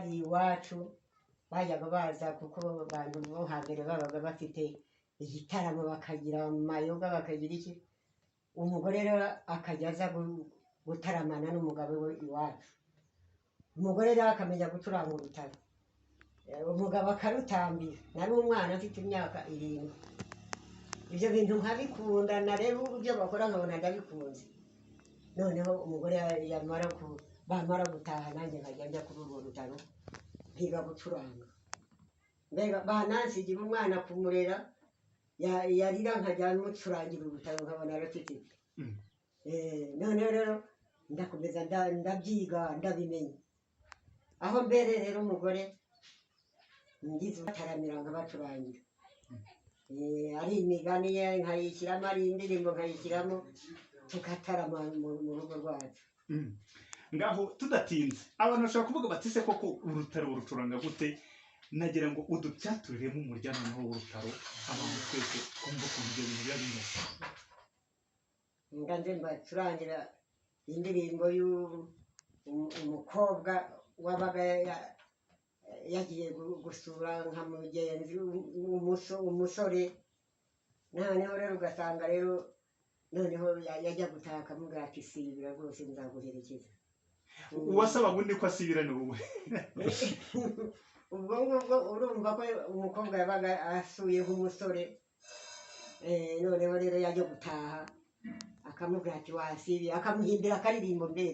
bari iwacu bajyaga baza kuko abantu bo hambere babaga bafite igitaramo bakagira amayoga bakagira iki umugore rero akajya aza gutaramana n'umugabo we iwacu umugore rero akamenya gucuranga urutaro umugabo akarutambira nari umwana afite imyaka 7 ibyo bintu nkabikunda na rero uburyo bakora nkabona ndabikunze noneho umugore bamara gutaha nanjye nkajya njya kuri urwo rutaro nkiga gucuranga mbega banansigira umwana kumurera yarira nkajya mucurangira urutaro nkabona arafite noneho rero ndakomeza ndabyiga ndabimenya aho mbere rero umugore ngize bataramira nkabacurangira ari imigani ye nkayishyiramo ari indirimbo nkayishyiramo tugatarama mu rugo rwacu ngaho tudatinze abantu bashobora kuvuga bati se koko urutaro urucuranga gute nagira ngo udupyaturiremo umuryango naho w'urutaro abantu twese kumva ko ibyo bintu biba bimeze nganze mbacurangira indirimbo y'umukobwa wabaga yagiye gusura nka mugenzi umusore noneho rero ugasanga rero noneho yajya gutaha akamubwira ati sibira rwose nzaguherekeza uwasabaga undi ko asibira ni wowe ubwo ngubwo urumva ko umukobwa yabaga asuye nk'umusore noneho rero yajya gutaha akamubwira ati wasibiye akamuhimbira akaririmbo mbere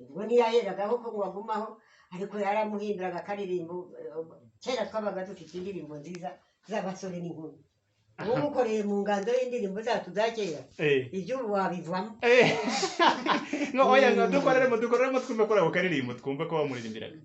ubwo ntiyaheraga ko wagumaho ariko yaramuhinduraga akaririmbo kera twabaga dufite indirimbo nziza z'abasore n'inkumi ubu ukoreye mu nganzo y'indirimbo zacu za kera ibyo wabivamo oya dukoreremo twumve ko ako karirimbo twumve ko bamuririmbiraga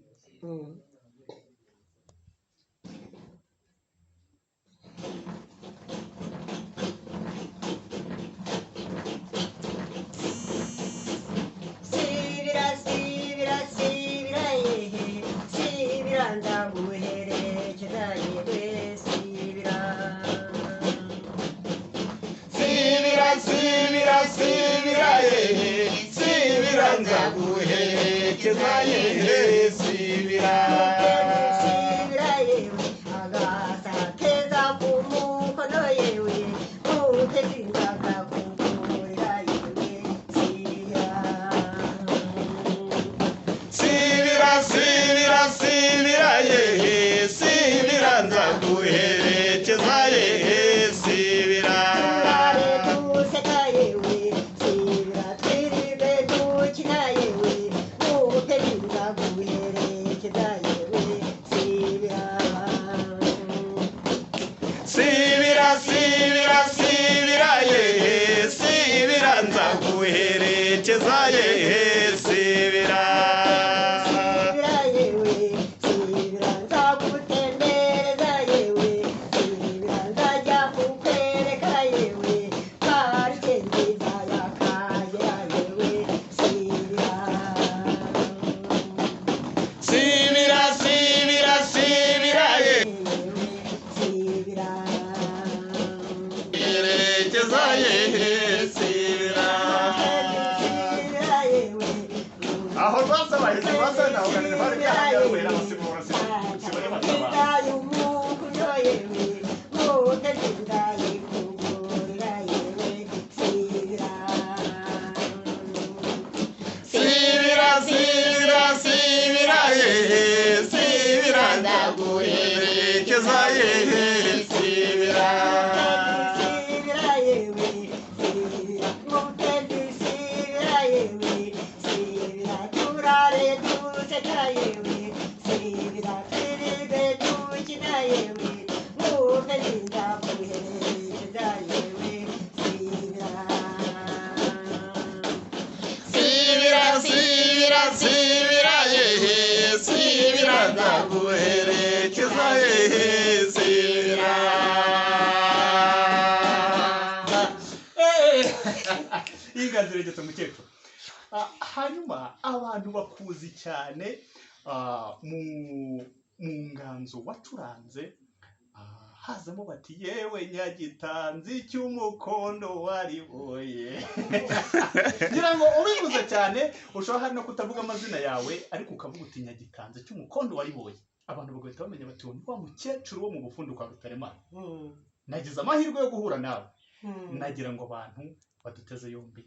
hanyuma abantu bakuzi cyane mu nganzo wacuranze hazamo bati yewe nyagitanzi cy'umukondo wariboye ngira ngo ubivuze cyane ushobora no kutavuga amazina yawe ariko ukavuga uti nyagitanzi cy'umukondo wariboye abantu bagahita bamenya bati ni wa mukecuru wo mu bufundo kwa Rutaremara nagize amahirwe yo guhura nawe nagira ngo abantu baduteze yombi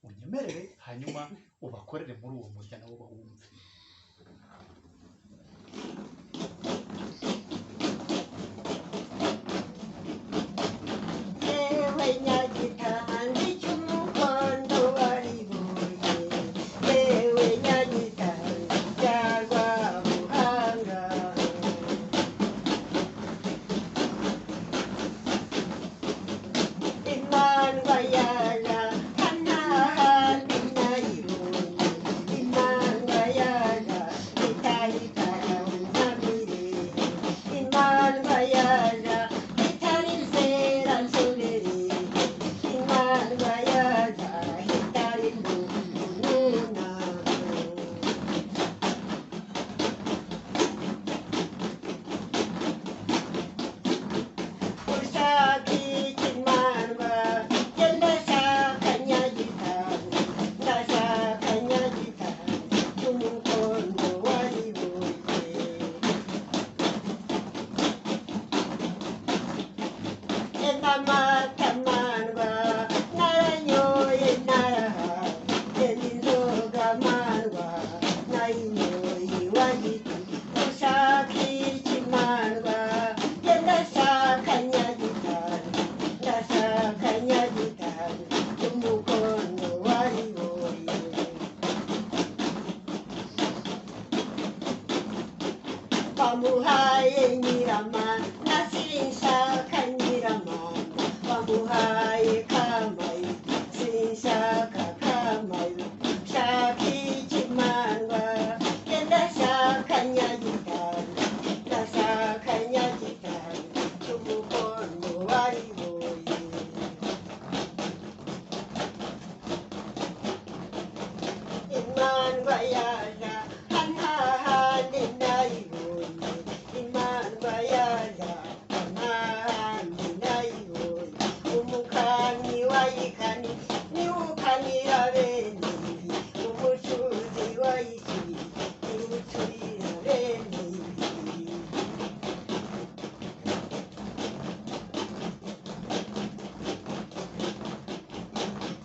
unyemerere hanyuma ubakorere muri uwo murya nabo bawumve. Bamuhaye nyirama nasirinshaka nyirama bamuhaye kamayi sinshaka kamayi shaka ikimandwa genda shaka nyagitari ndashaka nyagitari cy'umukondo wariboye imandwa yaja hantahandi ndayibonye imandwa yaja hantahandi ndayibonye umukanyi wayikani niwukanira bene umucuzi wayikiri niwucurira bene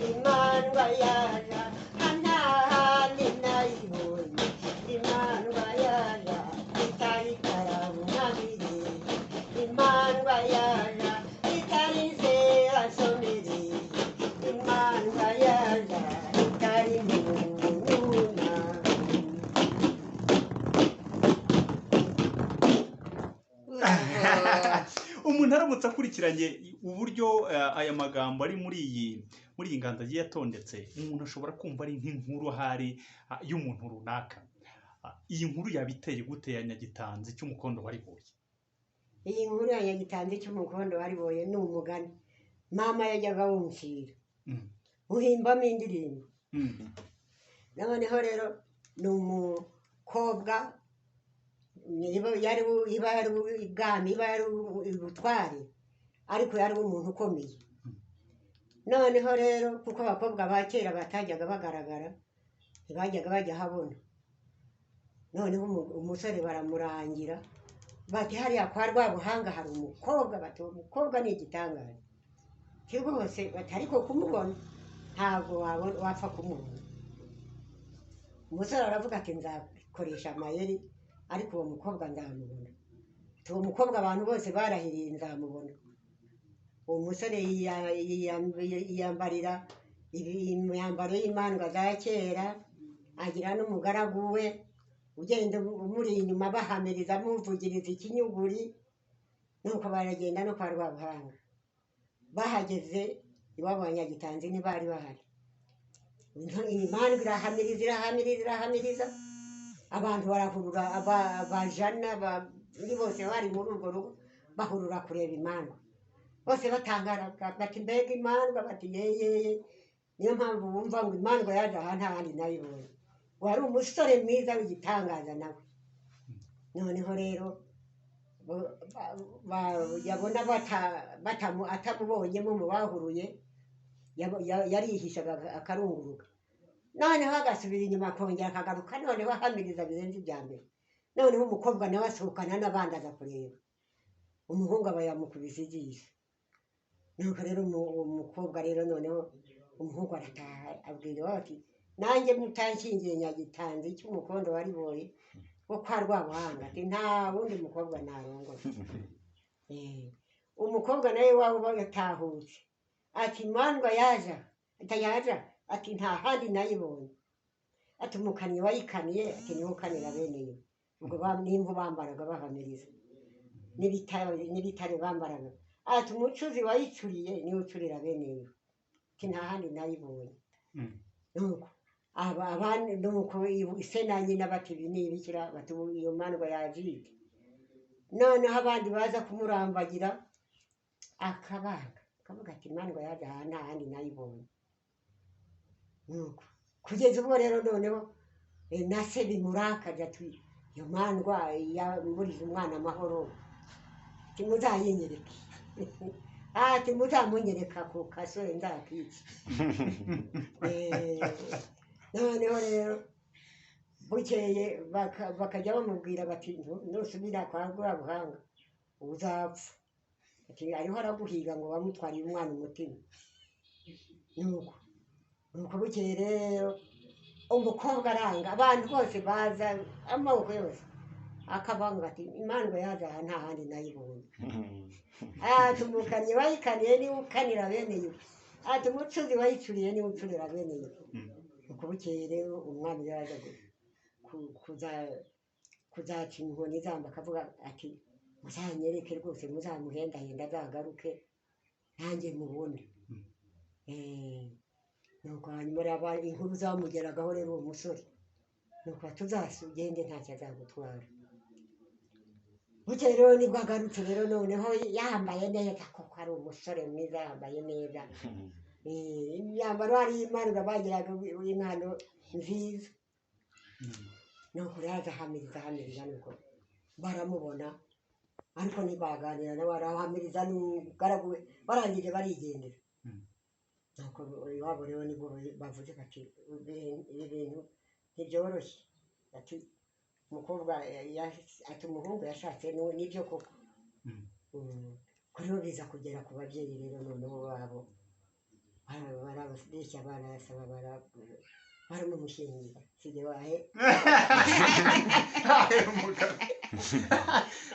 imandwa yaja hantahandi ndayibonye imandwa yaja itari karabunamire imandwa yaja itari nzerasomere imandwa yaja itari ntununa umuntu aramutse akurikiranye uburyo aya magambo ari muri iyi nganzo agiye yatondetse umuntu ashobora kumva ari nk'inkuru ahari y'umuntu runaka. Iyi nkuru yabiteye gute ya nyagitanzi cy'umukondo wariboye? iyi nkuru ya nyagitanzi cy'umukondo wariboye ni umugani mama yajyaga wumvira uhimbamo indirimbo noneho rero ni umukobwa iba yari ibwami iba yari ubutware ariko yari umuntu ukomeye noneho rero kuko abakobwa ba kera batajyaga bagaragara ntibajyaga bajya habona noneho umusore baramurangira bati hariya kwa Rwabuhanga hari umukobwa bati uwo mukobwa ni igitangaza rwose bati ariko kumubona ntabwo wapfa kumubona umusore aravuga ati nzakoresha amayeri ariko uwo mukobwa nzamubona uwo mukobwa abantu bose barahiriye nzamubona uwo musore yiyambarira imyambaro y'imandwa za kera agira n'umugaragu we ugenda umuri inyuma bahamiriza amuvugiriza ikinyuguri nuko baragenda no kwa Rwabuhanga bahageze iwabo wa nyagitanzi ntibari bahari imandwa irahamiriza abantu barahurura abajana bose bari muri urwo rugo bahurura kureba imandwa bose batangara bati mbega imandwa bati yeyeye niyo mpamvu bumva ngo imandwa yaje aha nta handi nayibonye wari umusore mwiza w'igitangaza nawe noneho rero yabona atamubonyemo mu bahuruye yarihishaga akarunguruka noneho agasubira inyuma akongera akagaruka noneho ahamiriza birenze ibya mbere noneho umukobwa nawe asohokana n'abandi aza kureba umuhungu aba yamukubise ijisho nuko rero umukobwa rero noneho umuhungu arataha abwira iwabo ati nanjye mutanshingiye nyagitanze cy'umukondo wariboye wo kwa Rwabuhanga ati nta wundi mukobwa narongora umukobwa nawe wabo yatahutse ati mandwa yaja ati nta handi nayibonye ati umukaniye wayikaniye ati niho ukanira bene yo ubwo nimba bambaraga bahamiriza n'ibitare bambaraga ati umucuzi wayicuriye niwe ucurira bene yo ati nta handi nayibonye nuko abandi nuko ise na nyina bati binibikira bati iyo mandwa yajite noneho abandi baza kumurambagira akabaga kavuga ati mandwa yaje aha nta handi nayibonye nuko kugeza ubwo rero noneho na se bimurakaje ati iyo mandwa yamburije umwana amahoro timuzayinyereke ati muzamunyereka ku kasore ndakici noneho rero bukeye bakajya bamubwira bati nusubira kwa Rwabuhanga uzapfa ati ariho araguhiga ngo bamutwariye umwana umutima nuko bukeye rero umukobwa aranga abantu bose baza amaboko yose akabanga ati imandwa yaje aha nta handi nayibonye ati umukaniye wayikaniye niwe ukanira bene yo ati umucuzi wayicuriye niwe ucurira bene yo nuko bukeye rero umwami yaje kuzaca inkoni zamba akavuga ati muzanyereke rwose muzamuhendahenda azagaruke nanjye mubone nuko hanyuma raba inkuru zamugeragaho rero uwo musore nuko tuzasugende ntacyo azagutwara bukeye rero nibwo agarutse rero noneho yambaye neza koko ari umusore mwiza yambaye neza imyambaro hari impanuro bagiraga impano nziza nuko rero ahamiriza nuko baramubona ariko ntibaganira nawe arahamiriza n'umugaragu we barangije barigendera nuko iwabo rero nibwo bavuze bati ibi bintu ntibyoroshye ati umukobwa ati umuhungu yashatse nibyo koko kuri bo biza kugera ku babyeyi rero noneho babo barabashya barasaba baramumushingira sije wahe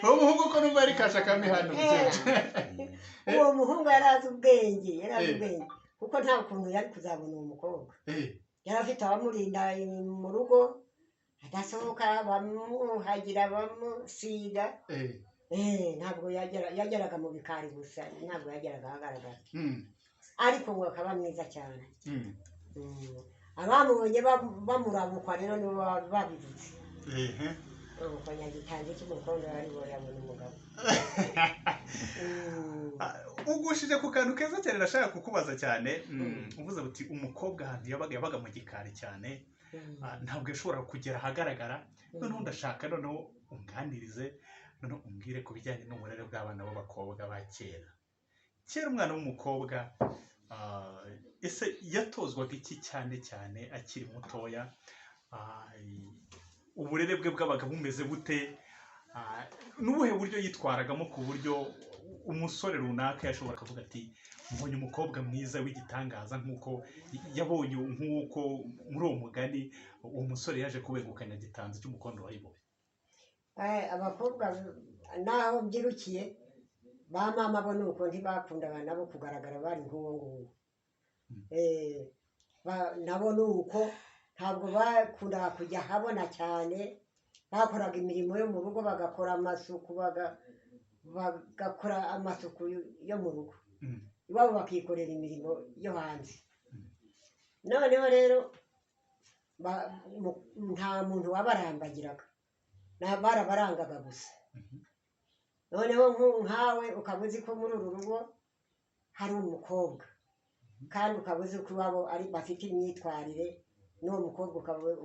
uwo muhungu ko numva ari kasha kami hano uwo muhungu yarazi ubwenge kuko nta kuntu yari kuzabona uwo mukobwa yari afite abamurinda mu rugo adasohoka bamuhagira bamusiga ntabwo yageraga mu bikari gusa ntabwo yageraga ahagaragara ariko ngo akaba mwiza cyane abamubonye bamurabukwa rero nibo babivuze uko nyagitanze cy'umukondo aribo yabona umugabo ugushije ku kantu keza cyane nashaka kukubaza cyane uvuze uti umukobwa ahantu yabaga mu gikari cyane ntabwo yashobora kugera ahagaragara noneho ndashaka noneho unganirize noneho umbwire ku bijyanye n'uburere bw'abana b'abakobwa ba kera umwana w'umukobwa ese yatozwaga iki cyane akiri mutoya uburere bwe bwabaga bumeze bute n'ubuhe buryo yitwaragamo ku buryo umusore runaka yashobora kuvuga ati mbonye umukobwa mwiza w'igitangaza nk'uko yabonye nk'uko muri uwo mugani uwo musore yaje kubegukana gitanze cy'umukondo wayiboye abakobwa naho mbyirukiye ba mama bo nuko ntibakundaga nabo kugaragara bari nk'uwo nguwo nabo nuko ntabwo bakundaga kujya habona cyane bakoraga imirimo yo mu rugo bagakora amasuku bagakora amasuku yo mu rugo iwabo bakikorera imirimo yo hanze noneho rero nta muntu wabarambagiraga barabarangaga gusa noneho nkawe ukaba uzi ko muri uru rugo hari umukobwa kandi ukaba uzi ko iwabo bafite imyitwarire n'uwo mukobwa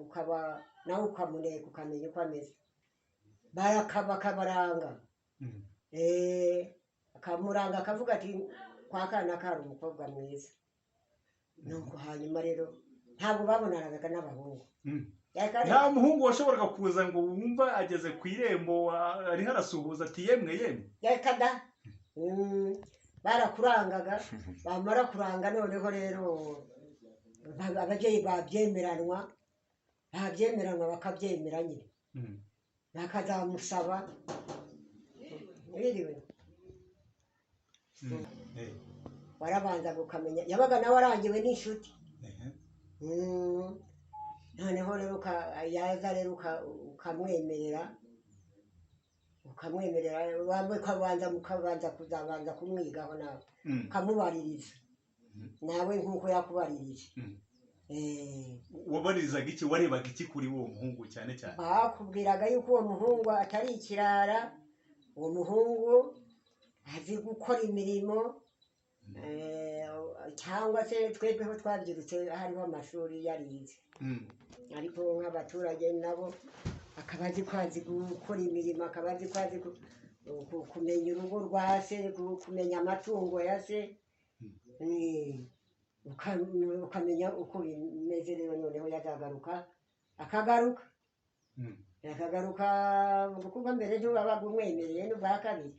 ukaba nawe ukamuneka ukamenya uko ameze bakabaranga akamuranga akavuga ati kwa kana kari umukobwa mwiza. Nuko hanyuma rero ntabwo babonanaga n'abahungu. nta muhungu washoboraga kuza ngo wumva ageze ku irembo ariho arasuhuza ati yemwe reka da. Barakurangaga bamara kuranga noneho rero ababyeyi babyemeranwa bakabyemera nyine bakazamusaba wiriwe warabanza gukamenya yabaga nawe arangiwe n'inshuti. Noneho rero yaza rero ukamwemerera mukabanza kuzabanza kumwigaho nawe ukamubaririza nawe nk'uko yakubaririje. wabaririzaga iki warebaga iki kuri uwo muhungu cyane cyane? Bakubwiraga yuko uwo muhungu atari ikirara, uwo muhungu azi gukora imirimo, cyangwa se twebweho twabyirutse hariho amashuri yarize, ariko nk'abaturage nabo akaba azi ko azi gukora imirimo, akaba azi ko azi kumenya urugo rwa se, kumenya amatungo ya se, ukamenya uko bimeze. Rero noneho akagaruka kuko mbere ntiwabaga umwemereye n'ubwa kabiri,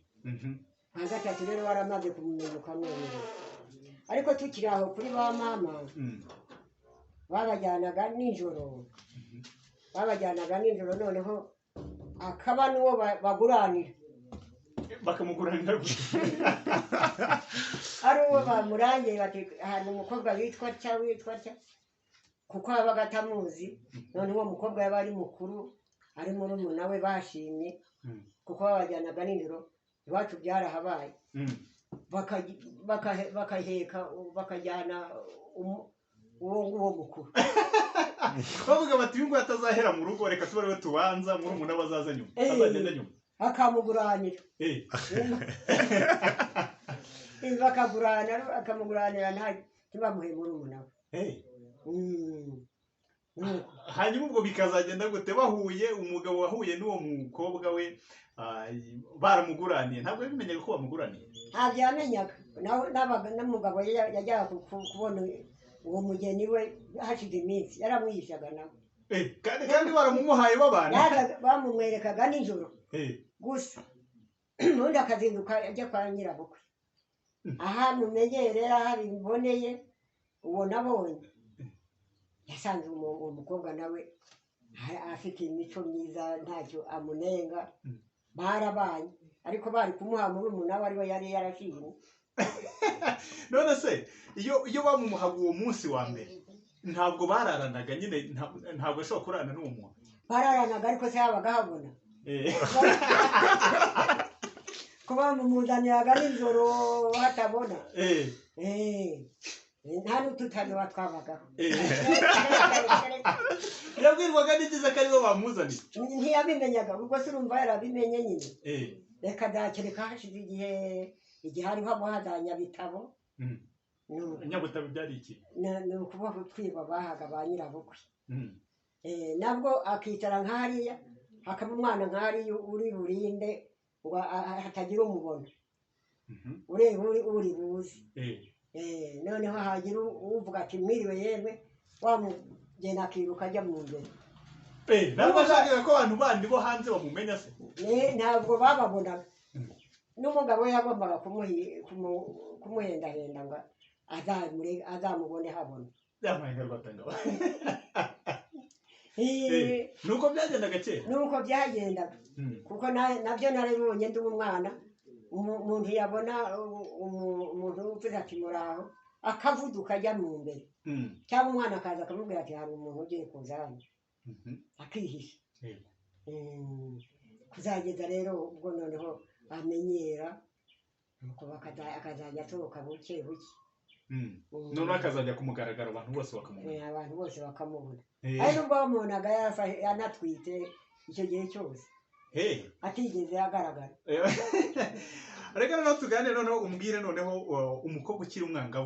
nka gatatu rero waramaze kumumenya ukamwemerera. Ariko tukiri aho kuri ba mama babajyanaga nijoro noneho akaba n'uwo baguranira, bakamuguranira ari uwo bamurangiye bati hari umukobwa witwa tya kuko yabaga atamuzi. none uwo mukobwa yaba ari mukuru, ari murumuna we bashimye, kuko babajyanaga nijoro. Iwacu byarahabaye, bakaheka bakajyana uwo nguwo mukuru. bavuga bati uyu nguyu atazahera mu rugo, reka tuba ariwe tubanza, murumuna we azaza nyuma, azagenda nyuma, akamuguranira. Akamuguranira ntibamuhe murumuna we. hanyuma ubwo bikazagenda gute? bahuye, umugabo wahuye n'uwo mukobwa we baramuguraniye, ntabwo yabimenyaga ko bamuguraniye? Ntabyo yamenyaga. n'umugabo yajyaga kubona uwo mugeni we hashize iminsi, yaramwihishaga nawe. kandi baramumuhaye babana, bamumwerekaga nijoro gusa, ubundi akazinduka ajya kwa nyirabukwe, ahantu umenyerera, aho abiboneye. uwo nabonye yasanze uwo mukobwa nawe afite imico myiza, ntacyo amunenga. Barabanye, ariko bari kumuha murumuna we ariwe yari yarashimye. none se iyo bamumuhaga uwo munsi wa mbere ntabwo bararanaga nyine? ntabwo ashobora kurana n'uwo muntu? Bararanaga, ariko se yabaga habona ko bamumuzaniraga nijoro hatabona. nta n'ututane twabagaho. yabwirwaga n'ikiza ko aribo bamuzaniye? Ntiyabimenyaga, ubwo se urumva yarabimenye nyine. Reka dakereka hashize igihe hariho za Nyabitabo. Nyabutabo byari iki? ni ukuvuga twiba bahaga ba nyirabukwe. nabwo akicara nk'ahariya, hakaba umwana nk'ahariya uri burinde ngo hatagira umubona, ureba uri buzi. noneho hagira uvuga ati mwiriwe yemwe, wamugena akiruka ajya mu mbere. ntabwo ashakaga ko abantu bandi bo hanze bamumenya se? ntabwo bababonaga. n'umugabo we yagombaga kumuhendahenda ngo azamubone habona. nuko byagendaga kera? nuko byagendaga, kuko nabyo narabibonye ndi umwana. umuntu yabona umuntu uvuze ati muraho, akavuduka ajya mu mbere, cyangwa umwana akaza akamubwira ati hari umuntu ugiye kuza hano, akihisha. kuzageza rero ubwo noneho amenyera, nuko akazajya atoroka buke buke. noneho akazajya ku mugaragaro, abantu bose bakamubona. abantu bose bakamubona. ari nubwo bamubonaga yanatwite icyo gihe cyose, atigeze agaragara. reka noneho tuganire, noneho umbwire noneho umukobwa ukiri umwangavu